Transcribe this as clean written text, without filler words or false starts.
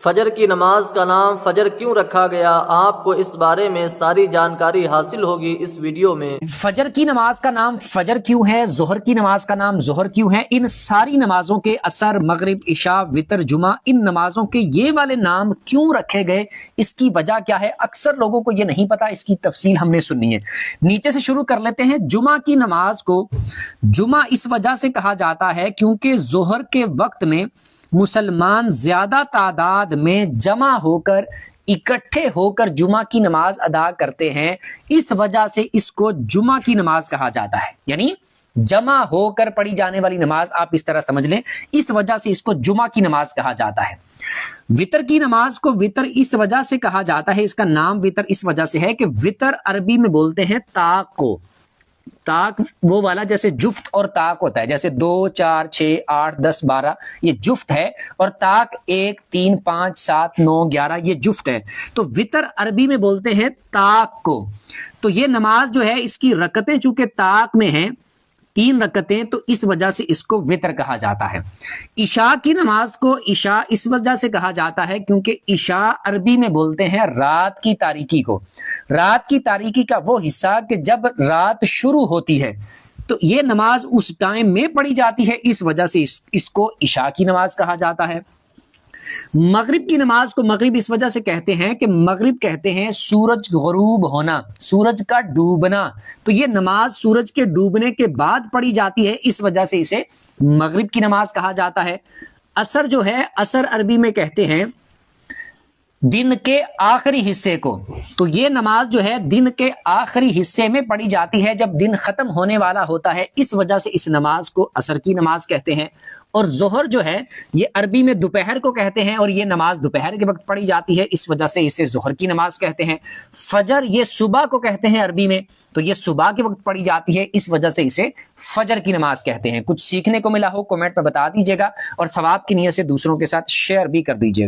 فجر کی نماز کا نام فجر کیوں رکھا گیا؟ آپ کو اس بارے میں ساری جانکاری حاصل ہوگی اس ویڈیو میں۔ فجر کی نماز کا نام فجر کیوں ہے، ظہر کی نماز کا نام ظہر کیوں ہے، ان ساری نمازوں کے عصر، مغرب، عشاء، وتر، جمعہ، ان نمازوں کے یہ والے نام کیوں رکھے گئے، اس کی وجہ کیا ہے؟ اکثر لوگوں کو یہ نہیں پتا، اس کی تفصیل ہم نے سننی ہے۔ نیچے سے شروع کر لیتے ہیں۔ جمعہ کی نماز کو جمعہ اس وجہ سے کہا جاتا ہے کیونکہ ظہر کے وقت میں مسلمان زیادہ تعداد میں جمع ہو کر، اکٹھے ہو کر جمعہ کی نماز ادا کرتے ہیں، اس وجہ سے اس کو جمعہ کی نماز کہا جاتا ہے۔ یعنی جمع ہو کر پڑھی جانے والی نماز، آپ اس طرح سمجھ لیں، اس وجہ سے اس کو جمعہ کی نماز کہا جاتا ہے۔ وتر کی نماز کو وتر اس وجہ سے کہا جاتا ہے، اس کا نام وتر اس وجہ سے ہے کہ وتر عربی میں بولتے ہیں طاق کو۔ طاق وہ والا جیسے جفت اور طاق ہوتا ہے، جیسے 2 4 6 8 10 12 یہ جفت ہے، اور طاق 1 3 5 7 9 11 یہ جفت ہے۔ تو وتر عربی میں بولتے ہیں طاق کو۔ تو یہ نماز جو ہے، اس کی رکعتیں چونکہ طاق میں ہیں 3 رکعتیں، تو اس وجہ سے اس کو وتر کہا جاتا ہے۔ عشاء کی نماز کو عشاء اس وجہ سے کہا جاتا ہے کیونکہ عشاء عربی میں بولتے ہیں رات کی تاریکی کو۔ رات کی تاریکی کا وہ حصہ کہ جب رات شروع ہوتی ہے، تو یہ نماز اس ٹائم میں پڑھی جاتی ہے، اس وجہ سے اس کو عشاء کی نماز کہا جاتا ہے۔ مغرب کی نماز کو مغرب اس وجہ سے کہتے ہیں کہ مغرب کہتے ہیں سورج غروب ہونا، سورج کا ڈوبنا، تو یہ نماز سورج کے ڈوبنے کے بعد پڑھی جاتی ہے، اس وجہ سے اسے مغرب کی نماز کہا جاتا ہے۔ عصر جو ہے، عصر عربی میں کہتے ہیں دن کے آخری حصے کو، تو یہ نماز جو ہے دن کے آخری حصے میں پڑھی جاتی ہے جب دن ختم ہونے والا ہوتا ہے، اس وجہ سے اس نماز کو عصر کی نماز کہتے ہیں۔ اور ظہر جو ہے یہ عربی میں دوپہر کو کہتے ہیں، اور یہ نماز دوپہر کے وقت پڑھی جاتی ہے، اس وجہ سے اسے ظہر کی نماز کہتے ہیں۔ فجر یہ صبح کو کہتے ہیں عربی میں، تو یہ صبح کے وقت پڑھی جاتی ہے، اس وجہ سے اسے فجر کی نماز کہتے ہیں۔ کچھ سیکھنے کو ملا ہو کمنٹ میں بتا دیجیے گا، اور ثواب کی نیت سے دوسروں کے ساتھ شیئر بھی کر دیجیے گا۔